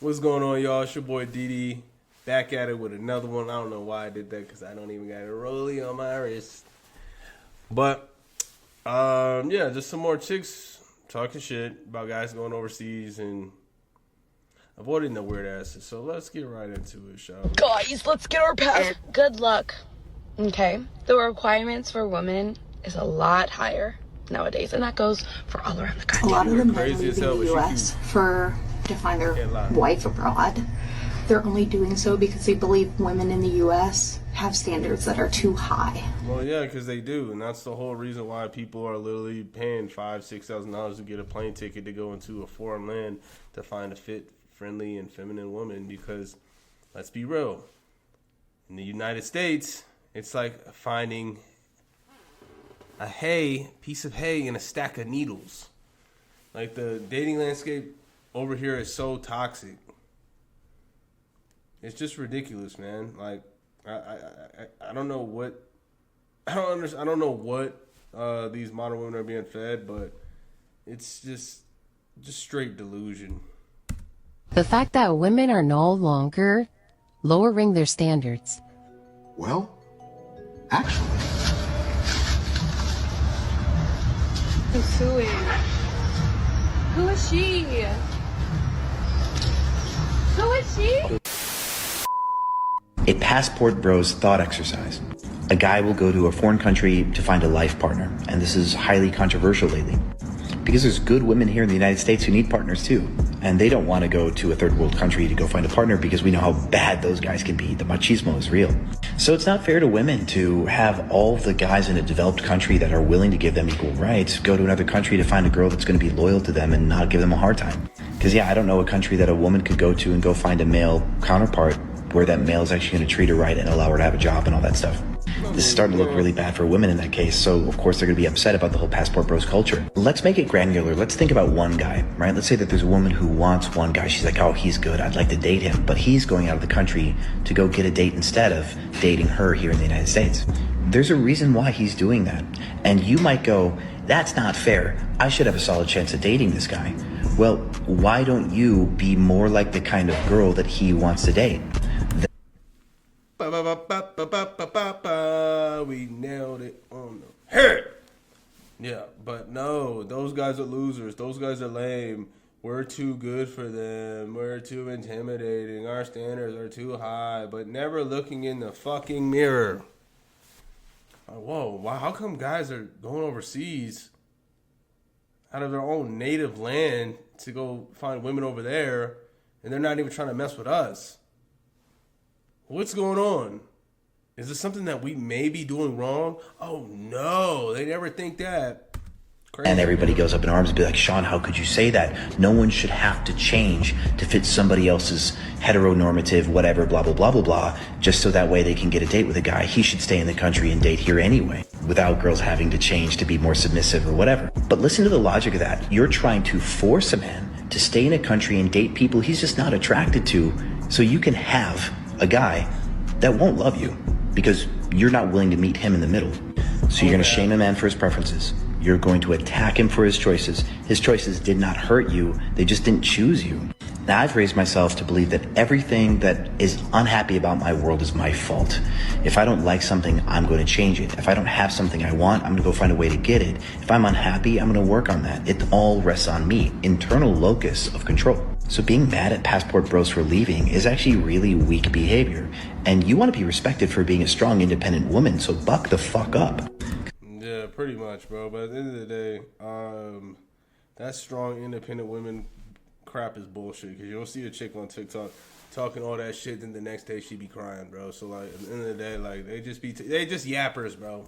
What's going on, y'all? It's your boy DD, back at it with another one. I don't know why I did that because I don't even got a rollie on my wrist. But, yeah, just some more chicks talking shit about guys going overseas and avoiding the weird asses. So let's get right into it, shall we? Guys, let's get our pass. Good luck. Okay, the requirements for women is a lot higher nowadays, and that goes for all around the country. A lot of the men Crazy leaving as hell, the but U.S. to find their wife abroad, they're only doing so because they believe women in the U.S. have standards that are too high. Well, yeah, because they do, and that's the whole reason why people are literally paying $5,000-$6,000 to get a plane ticket to go into a foreign land to find a fit, friendly, and feminine woman. Because, let's be real, in the United States, it's like finding a piece of hay and a stack of needles. Like, the dating landscape over here is so toxic. It's just ridiculous, man. Like, I don't know what I don't know what these modern women are being fed, but it's just straight delusion. The fact that women are no longer lowering their standards. Well, actually. Who's suing? Who is she? Who is she? A passport bros thought exercise. A guy will go to a foreign country to find a life partner, and this is highly controversial lately. Because there's good women here in the United States who need partners too, and they don't want to go to a third world country to go find a partner because we know how bad those guys can be. The machismo is real. So it's not fair to women to have all the guys in a developed country that are willing to give them equal rights go to another country to find a girl that's going to be loyal to them and not give them a hard time. Because yeah, I don't know a country that a woman could go to and go find a male counterpart where that male is actually going to treat her right and allow her to have a job and all that stuff. This is starting to look really bad for women in that case, so of course they're going to be upset about the whole passport bros culture. Let's make it granular. Let's think about one guy, right? Let's say that there's a woman who wants one guy. She's like, oh, he's good. I'd like to date him. But he's going out of the country to go get a date instead of dating her here in the United States. There's a reason why he's doing that. And you might go, that's not fair. I should have a solid chance of dating this guy. Well, why don't you be more like the kind of girl that he wants to date? We nailed it on the head. Yeah, but no, those guys are losers. Those guys are lame. We're too good for them. We're too intimidating. Our standards are too high. But never looking in the fucking mirror. Whoa, wow, how come guys are going overseas out of their own native land to go find women over there, and they're not even trying to mess with us? What's going on? Is this something that we may be doing wrong? Oh, no. They never think that. Crazy. And everybody goes up in arms and be like, Sean, how could you say that? No one should have to change to fit somebody else's heteronormative whatever, blah, blah, blah, blah, blah, just so that way they can get a date with a guy. He should stay in the country and date here anyway, without girls having to change to be more submissive or whatever. But listen to the logic of that. You're trying to force a man to stay in a country and date people he's just not attracted to, so you can have a guy that won't love you because you're not willing to meet him in the middle. So you're going to shame a man for his preferences. You're going to attack him for his choices. His choices did not hurt you. They just didn't choose you. Now, I've raised myself to believe that everything that is unhappy about my world is my fault. If I don't like something, I'm going to change it. If I don't have something I want, I'm going to go find a way to get it. If I'm unhappy, I'm going to work on that. It all rests on me. Internal locus of control. So being mad at passport bros for leaving is actually really weak behavior. And you want to be respected for being a strong, independent woman, so buck the fuck up. Yeah, pretty much, bro. But at the end of the day, that strong, independent women crap is bullshit. Because you'll see a chick on TikTok talking all that shit, then the next day she be crying, bro. So, like, at the end of the day, like, they just yappers, bro.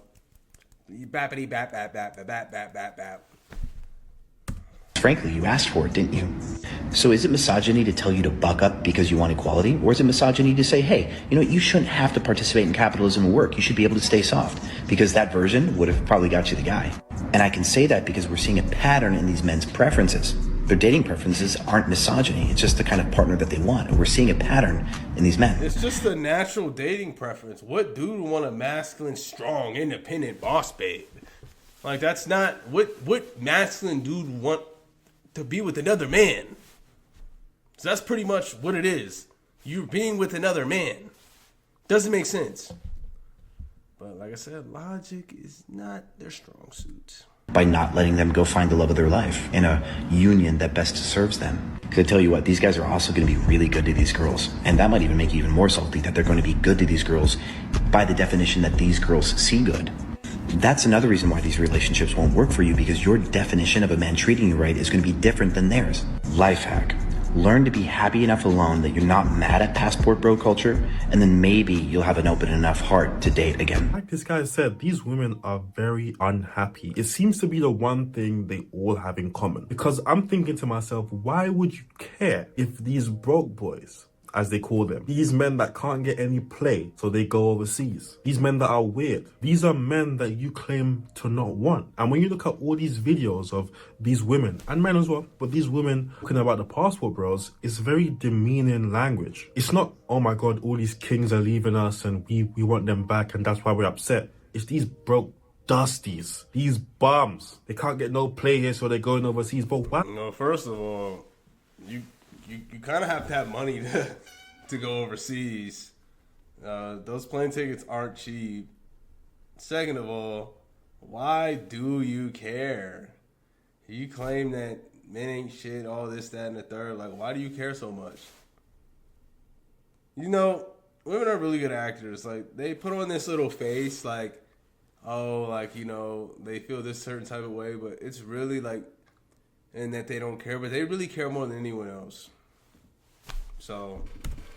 Bappity bap bap bap bap bap bap bap bap. Frankly, you asked for it, didn't you? So is it misogyny to tell you to buck up because you want equality? Or is it misogyny to say, hey, you know, you shouldn't have to participate in capitalism and work. You should be able to stay soft. Because that version would have probably got you the guy. And I can say that because we're seeing a pattern in these men's preferences. Their dating preferences aren't misogyny. It's just the kind of partner that they want. And we're seeing a pattern in these men. It's just the natural dating preference. What dude would want a masculine, strong, independent boss babe? Like, that's not... What masculine dude want to be with another man? So that's pretty much what it is. You're being with another man. Doesn't make sense. But like I said, logic is not their strong suit. By not letting them go find the love of their life in a union that best serves them. Because I tell you what, these guys are also going to be really good to these girls. And that might even make you even more salty that they're going to be good to these girls by the definition that these girls see good. That's another reason why these relationships won't work for you, because your definition of a man treating you right is going to be different than theirs. Life hack. Learn to be happy enough alone that you're not mad at passport bro culture, and then maybe you'll have an open enough heart to date again. Like this guy said, these women are very unhappy. It seems to be the one thing they all have in common. Because I'm thinking to myself, why would you care if these broke boys, as they call them, these men that can't get any play, so they go overseas, these men that are weird, these are men that you claim to not want. And when you look at all these videos of these women, and men as well, but these women talking about the passport bros, it's very demeaning language. It's not, oh my god, all these kings are leaving us and we want them back and that's why we're upset. It's these broke dusties, these bums. They can't get no play here, so they're going overseas. But what? No, first of all, you kind of have to have money to go overseas. Those plane tickets aren't cheap. Second of all, why do you care? You claim that men ain't shit, all this, that, and the third. Like, why do you care so much? You know, women are really good actors. Like, they put on this little face, like, oh, like, you know, they feel this certain type of way, but it's really like, and that they don't care, but they really care more than anyone else. So,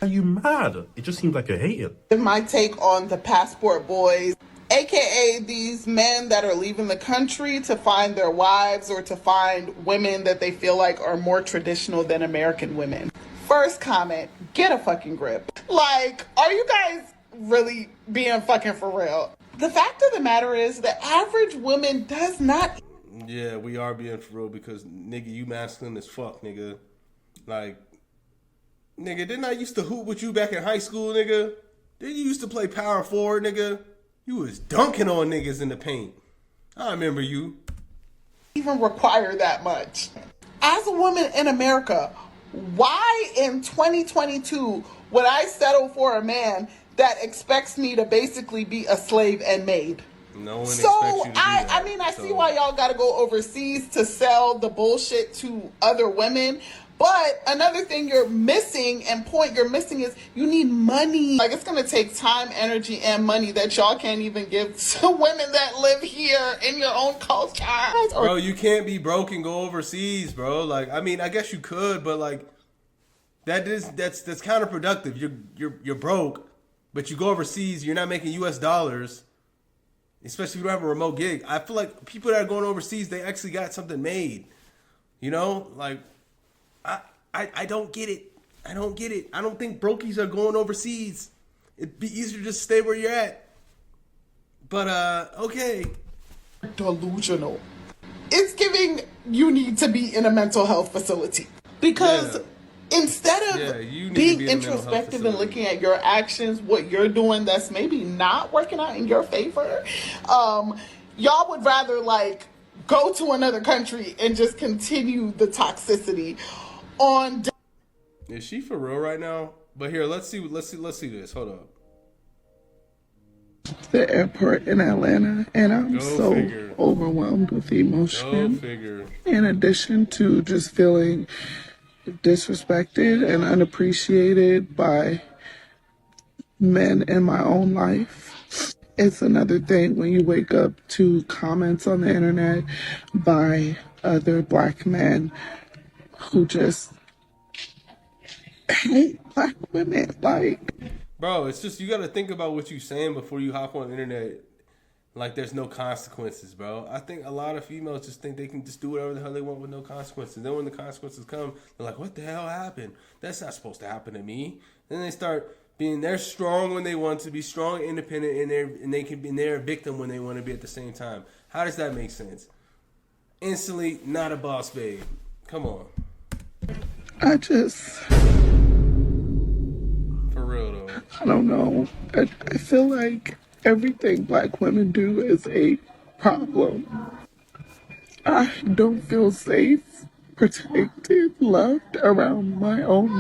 Are you mad? It just seems like you're hating. My take on the passport boys, aka these men that are leaving the country to find their wives or to find women that they feel like are more traditional than American women. First comment, get a fucking grip. Like, are you guys really being fucking for real? The fact of the matter is the average woman does not. Yeah, we are being for real because, nigga, you masculine as fuck, nigga. Like, nigga, didn't I used to hoop with you back in high school, nigga? Didn't you used to play power forward, nigga? You was dunking on niggas in the paint. I remember you. Even require that much. As a woman in America, why in 2022 would I settle for a man that expects me to basically be a slave and maid? No one expects you to do that. I mean, I see why y'all got to go overseas to sell the bullshit to other women. But another thing you're missing and point you're missing is you need money. Like, it's going to take time, energy, and money that y'all can't even give to women that live here in your own culture. Bro, you can't be broke and go overseas, bro. Like, I mean, I guess you could, but like, that's counterproductive. You're broke, but you go overseas, you're not making US dollars. Especially if you don't have a remote gig. I feel like people that are going overseas, they actually got something made. You know? Like, I don't get it. I don't get it. I don't think brokies are going overseas. It'd be easier to just stay where you're at. But, okay. Delusional. It's giving you need to be in a mental health facility. Because instead of being introspective and looking at your actions, what you're doing that's maybe not working out in your favor, y'all would rather, like, go to another country and just continue the toxicity on. Is she for real right now? But here, let's see this. Hold up. The airport in Atlanta, and I'm overwhelmed with emotion. In addition to just feeling disrespected and unappreciated by men in my own life. It's another thing when you wake up to comments on the internet by other black men who just hate black women. Like, bro, it's just, you got to think about what you're saying before you hop on the internet. Like, there's no consequences, bro. I think a lot of females just think they can just do whatever the hell they want with no consequences. Then when the consequences come, they're like, what the hell happened? That's not supposed to happen to me. Then they start being, they're strong when they want to be strong, independent, and they're a victim when they want to be at the same time. How does that make sense? Instantly, not a boss babe. Come on. I just... For real, though. I don't know. I feel like everything black women do is a problem. I don't feel safe protected, loved around my own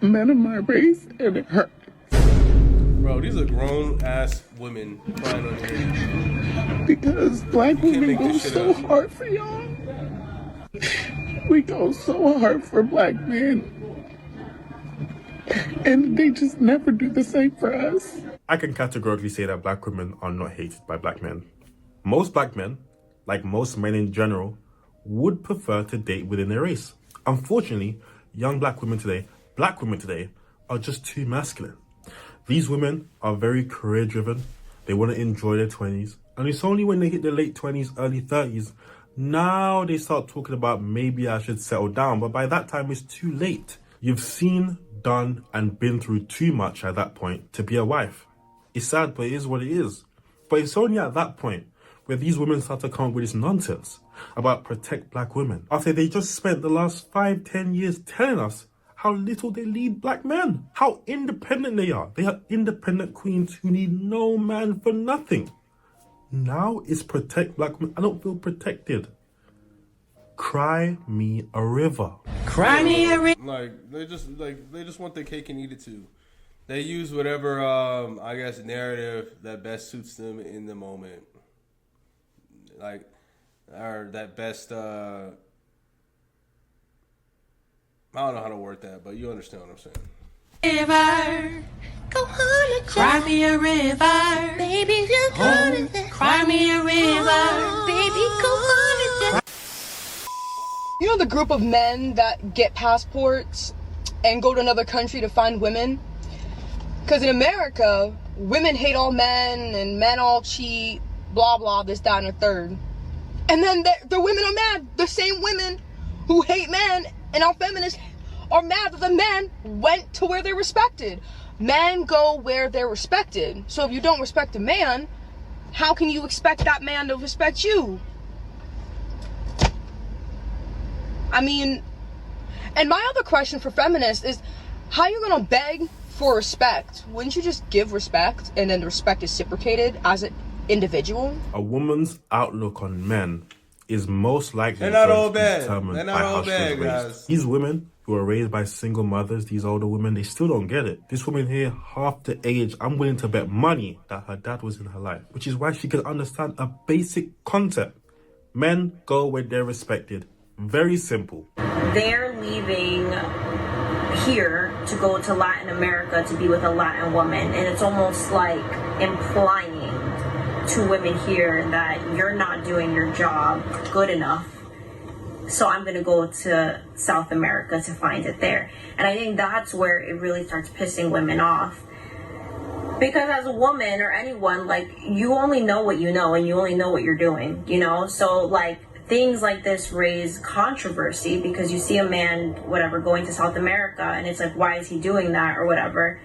men of my race, and it hurt. Bro, these are grown-ass women crying on the internet. Because black women go so hard for y'all. We go so hard for black men. And they just never do the same for us. I can categorically say that black women are not hated by black men. Most black men, like most men in general, would prefer to date within their race. Unfortunately, young black women today are just too masculine. These women are very career driven. They want to enjoy their 20s. And it's only when they hit their late 20s, early 30s, now they start talking about maybe I should settle down. But by that time, it's too late. You've seen, done, and been through too much at that point to be a wife. It's sad, but it is what it is. But it's only at that point where these women start to come up with this nonsense about protect black women. After they just spent the last 5-10 years telling us how little they need black men, how independent they are. They are independent queens who need no man for nothing. Now it's protect black women. I don't feel protected. Cry me a river. Cry me a river. They just want their cake and eat it too. They use whatever I guess narrative that best suits them in the moment. Or that best I don't know how to word that, but you understand what I'm saying. River, go on and cry me a river, baby, just cry me a river, baby, go on and You know the group of men that get passports and go to another country to find women? Because in America, women hate all men and men all cheat, blah, blah, this, that, and a third. And then the women are mad. The same women who hate men and are feminists are mad that the men went to where they're respected. Men go where they're respected. So if you don't respect a man, how can you expect that man to respect you? I mean, and my other question for feminists is, how are you going to beg for respect? Wouldn't you just give respect and then the respect is reciprocated as an individual? A woman's outlook on men is most likely They're not all bad. determined They're by not how all she was bad, raised. guys. These women who are raised by single mothers, these older women, they still don't get it. This woman here, half the age, I'm willing to bet money that her dad was in her life, which is why she can understand a basic concept. Men go where they're respected. Very simple. They're leaving here to go to Latin America to be with a Latin woman, and it's almost like implying to women here that you're not doing your job good enough, so I'm going to go to South America to find it there. And I think that's where it really starts pissing women off. Because as a woman or anyone, you only know what you know and you only know what you're doing, you know? So, things like this raise controversy because you see a man, whatever, going to South America and it's like, why is he doing that or whatever?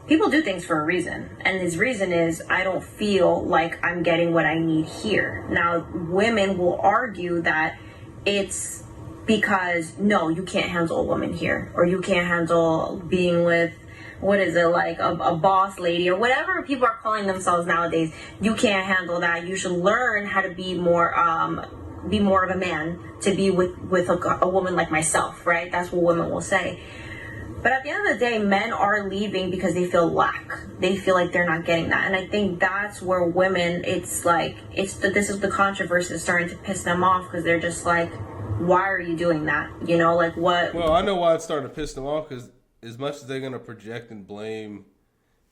People do things for a reason. And his reason is, I don't feel like I'm getting what I need here. Now, women will argue that it's because, no, you can't handle a woman here. Or you can't handle being with, a boss lady or whatever people are calling themselves nowadays. You can't handle that. You should learn how to be more of a man to be with a woman like myself, right? That's what women will say. But at the end of the day, men are leaving because they feel lack. They feel like they're not getting that. And I think that's where women, this is the controversy that's starting to piss them off because they're just like, why are you doing that? You know, what? Well, I know why it's starting to piss them off because as much as they're going to project and blame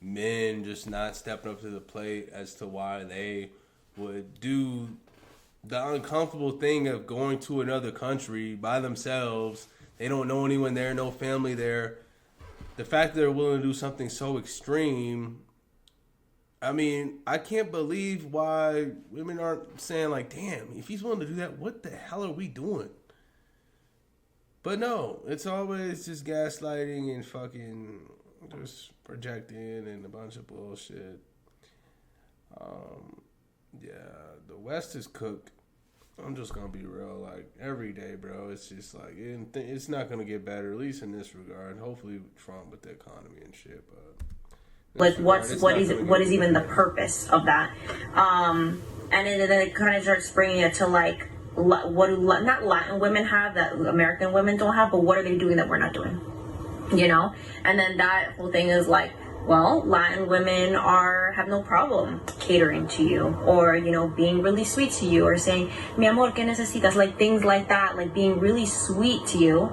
men just not stepping up to the plate as to why they would do the uncomfortable thing of going to another country by themselves. They don't know anyone there, no family there. The fact that they're willing to do something so extreme, I mean, I can't believe why women aren't saying damn, if he's willing to do that, what the hell are we doing? But no, it's always just gaslighting and fucking just projecting and a bunch of bullshit. Yeah, the West is cooked. I'm just gonna be real, every day, bro. It's just it's not gonna get better, at least in this regard. Hopefully, Trump with the economy and shit, but what is even the purpose of that? And then it kind of starts bringing it to what do not Latin women have that American women don't have, but what are they doing that we're not doing? You know? And then that whole thing is like, well, Latin women have no problem catering to you, or, you know, being really sweet to you, or saying, mi amor, ¿qué necesitas? Like things like that, like being really sweet to you.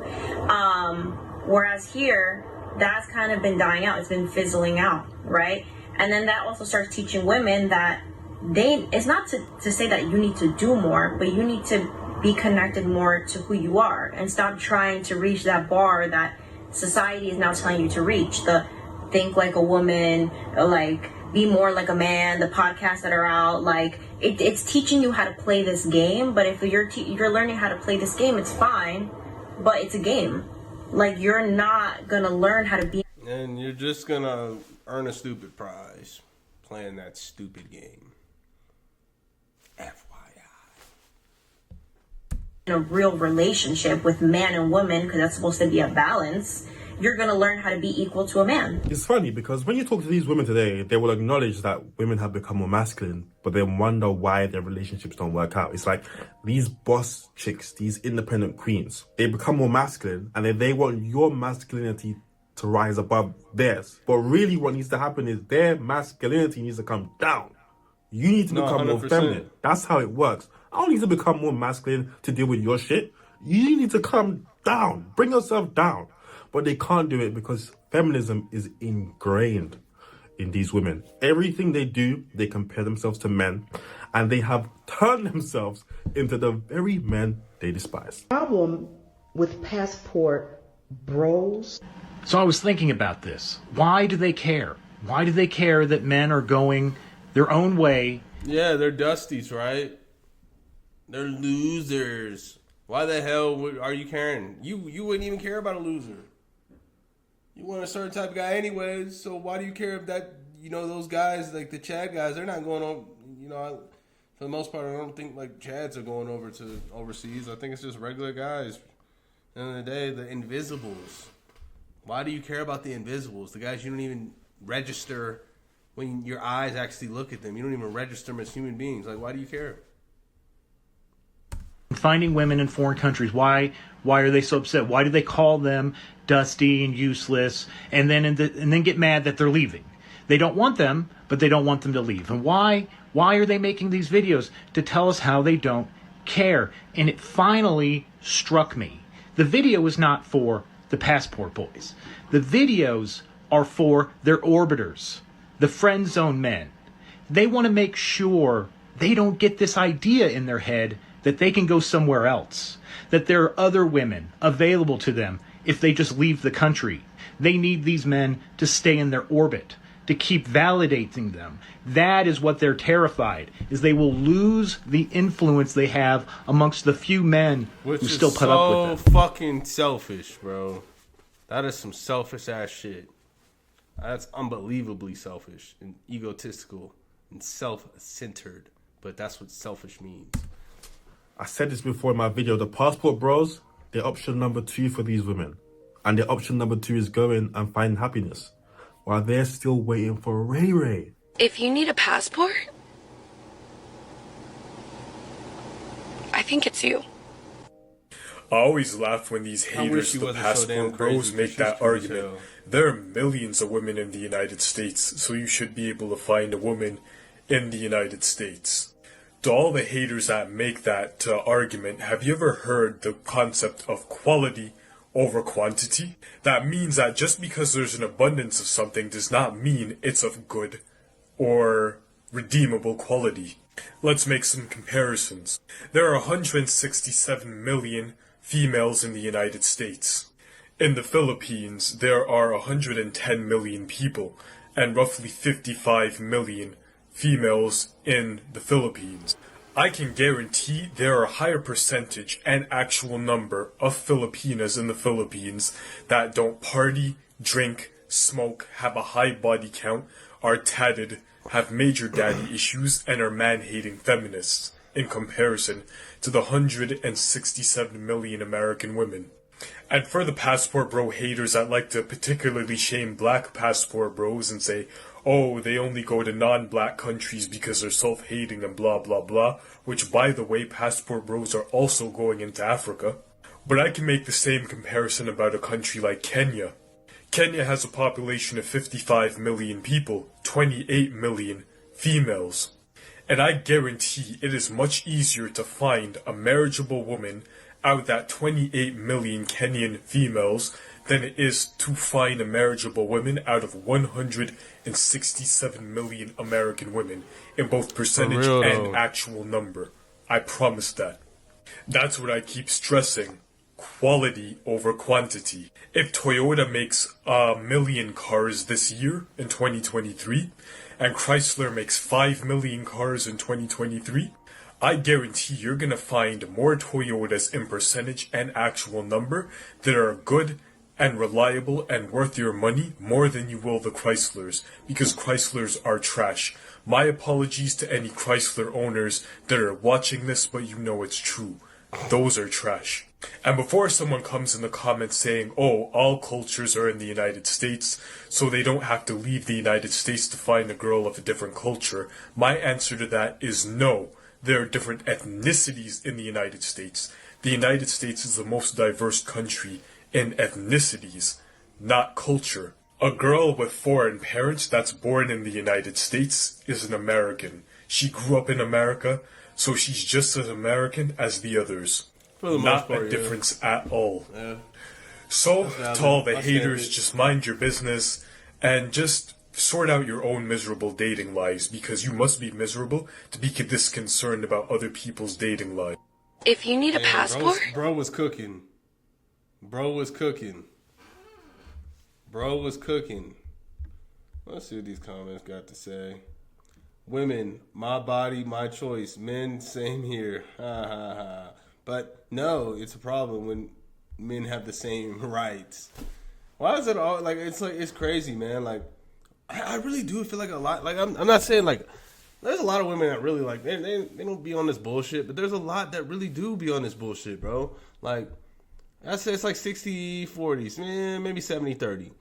Whereas here, that's kind of been dying out. It's been fizzling out, right? And then that also starts teaching women that it's not to say that you need to do more, but you need to be connected more to who you are and stop trying to reach that bar that society is now telling you to reach. The think like a woman, like be more like a man, the podcasts that are out, like it's teaching you how to play this game. But if you're learning how to play this game, it's fine, but it's a game. Like, you're not gonna learn how to be, and you're just gonna earn a stupid prize playing that stupid game. in a real relationship with man and woman, because that's supposed to be a balance. You're going to learn how to be equal to a man. It's funny because when you talk to these women today, they will acknowledge that women have become more masculine, but then wonder why their relationships don't work out. It's like these boss chicks, these independent queens, they become more masculine and then they want your masculinity to rise above theirs. But really what needs to happen is their masculinity needs to come down. You need to become more feminine. That's how it works. I don't need to become more masculine to deal with your shit. You need to come down. Bring yourself down. But they can't do it because feminism is ingrained in these women. Everything they do, they compare themselves to men, and they have turned themselves into the very men they despise. Problem with passport bros. So I was thinking about this. Why do they care? Why do they care that men are going their own way? Yeah, they're dusties, right? They're losers. Why the hell are you caring? You wouldn't even care about a loser. You want a certain type of guy anyways, so why do you care if that, those guys, like the Chad guys, they're not going on, for the most part, I don't think like Chads are going over to overseas. I think it's just regular guys. At the end of the day, the invisibles. Why do you care about the invisibles? The guys you don't even register when your eyes actually look at them. You don't even register them as human beings. Like, why do you care? Finding women in foreign countries, why are they so upset? Why do they call them dusty and useless, and then get mad that they're leaving? They don't want them, but they don't want them to leave. And why are they making these videos? To tell us how they don't care. And it finally struck me. The video is not for the passport boys. The videos are for their orbiters, the friend zone men. They want to make sure they don't get this idea in their head that they can go somewhere else, that there are other women available to them if they just leave the country. They need these men to stay in their orbit, to keep validating them. That is what they're terrified, is they will lose the influence they have amongst the few men who still put up with them. So fucking selfish, bro. That is some selfish ass shit. That's unbelievably selfish and egotistical and self-centered. But that's what selfish means. I said this before in my video, the passport bros, they're option number 2 for these women. And their option number 2 is going and find happiness, while they're still waiting for Ray Ray. If you need a passport, I think it's you. I always laugh when these haters, the passport bros, make that argument. There are millions of women in the United States, so you should be able to find a woman in the United States. To all the haters that make that argument, have you ever heard the concept of quality over quantity? That means that just because there's an abundance of something does not mean it's of good or redeemable quality. Let's make some comparisons. There are 167 million females in the United States. In the Philippines, there are 110 million people and roughly 55 million females in the Philippines. I can guarantee there are a higher percentage and actual number of Filipinas in the Philippines that don't party, drink, smoke, have a high body count, are tatted, have major daddy issues, and are man-hating feminists in comparison to the 167 million American women. And for the passport bro haters that like to particularly shame black passport bros and say, oh, they only go to non-black countries because they're self-hating and blah blah blah, which by the way, passport bros are also going into Africa. But I can make the same comparison about a country like Kenya. Kenya has a population of 55 million people, 28 million females. And I guarantee it is much easier to find a marriageable woman out of that 28 million Kenyan females than it is to find a marriageable woman out of 167 million American women in both percentage and actual number. I promise that. That's what I keep stressing. Quality over quantity. If Toyota makes 1 million cars this year in 2023, and Chrysler makes 5 million cars in 2023, I guarantee you're gonna find more Toyotas in percentage and actual number that are good and reliable and worth your money more than you will the Chryslers, because Chryslers are trash. My apologies to any Chrysler owners that are watching this, but you know it's true. Those are trash. And before someone comes in the comments saying, oh, all cultures are in the United States, so they don't have to leave the United States to find a girl of a different culture, my answer to that is no. There are different ethnicities in the United States. The United States is the most diverse country in ethnicities, not culture. A girl with foreign parents that's born in the United States is an American. She grew up in America, so she's just as American as the others. For the most part, a difference at all. Yeah. So, to all the haters, just mind your business and just sort out your own miserable dating lives, because you must be miserable to be this concerned about other people's dating lives. If you need a passport... Bro was cooking. Let's see what these comments got to say. Women, my body, my choice. Men, same here. Ha ha ha. But no, it's a problem when men have the same rights. Why is it all it's crazy, man. Like, I really do feel like a lot. Like, I'm not saying like there's a lot of women that really like they don't be on this bullshit, but there's a lot that really do be on this bullshit, bro. Like, I say it's like 60-40, maybe 70-30.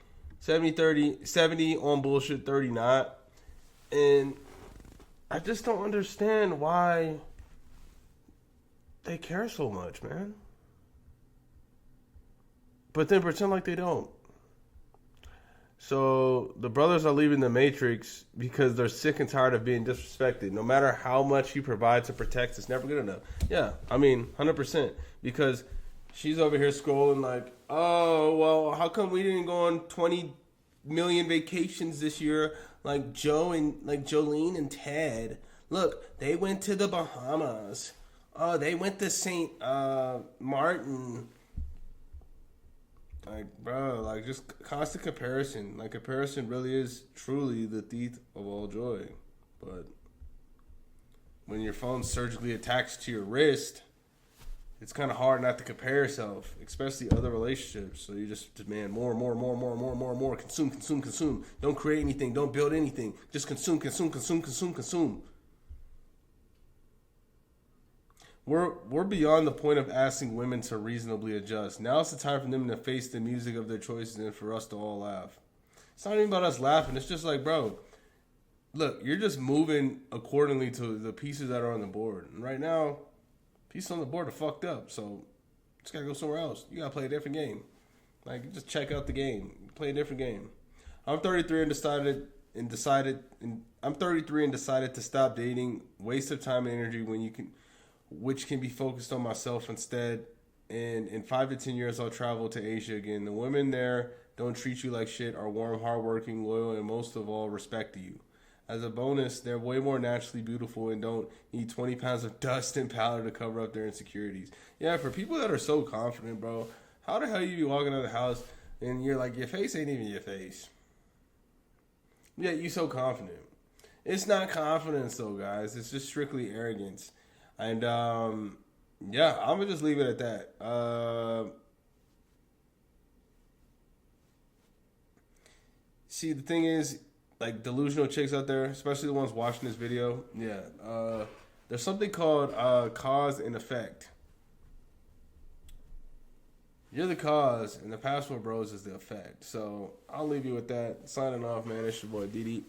70-30, 70 on bullshit, 30 not. And I just don't understand why they care so much, man. But then pretend like they don't. So the brothers are leaving the Matrix because they're sick and tired of being disrespected. No matter how much you provide to protect, it's never good enough. Yeah, I mean, 100%. Because she's over here scrolling like, oh, well, how come we didn't go on 20 million vacations this year like Jolene and Ted? Look, they went to the Bahamas. Oh, they went to St. Martin. Like, bro, like, just constant comparison. Like, comparison really is truly the thief of all joy. But when your phone's surgically attached to your wrist, it's kind of hard not to compare yourself, especially other relationships. So you just demand more. Consume. Don't create anything. Don't build anything. Just consume. We're beyond the point of asking women to reasonably adjust. Now it's the time for them to face the music of their choices and for us to all laugh. It's not even about us laughing. It's just like, bro, look, you're just moving accordingly to the pieces that are on the board. And right now, pieces on the board are fucked up. So you just gotta go somewhere else. You gotta play a different game. Like, just check out the game. Play a different game. I'm 33 and decided to stop dating. Waste of time and energy which can be focused on myself instead. And in 5 to 10 years, I'll travel to Asia again. The women there don't treat you like shit, are warm, hardworking, loyal, and most of all, respect you. As a bonus, they're way more naturally beautiful and don't need 20 pounds of dust and powder to cover up their insecurities. Yeah, for people that are so confident, bro, how the hell you be walking out of the house and you're like, your face ain't even your face? Yeah, you so confident. It's not confidence, though, guys. It's just strictly arrogance. And, yeah, I'm going to just leave it at that. See, the thing is, like, delusional chicks out there, especially the ones watching this video, yeah, there's something called cause and effect. You're the cause, and the Passport Bros is the effect. So I'll leave you with that. Signing off, man. It's your boy, DD.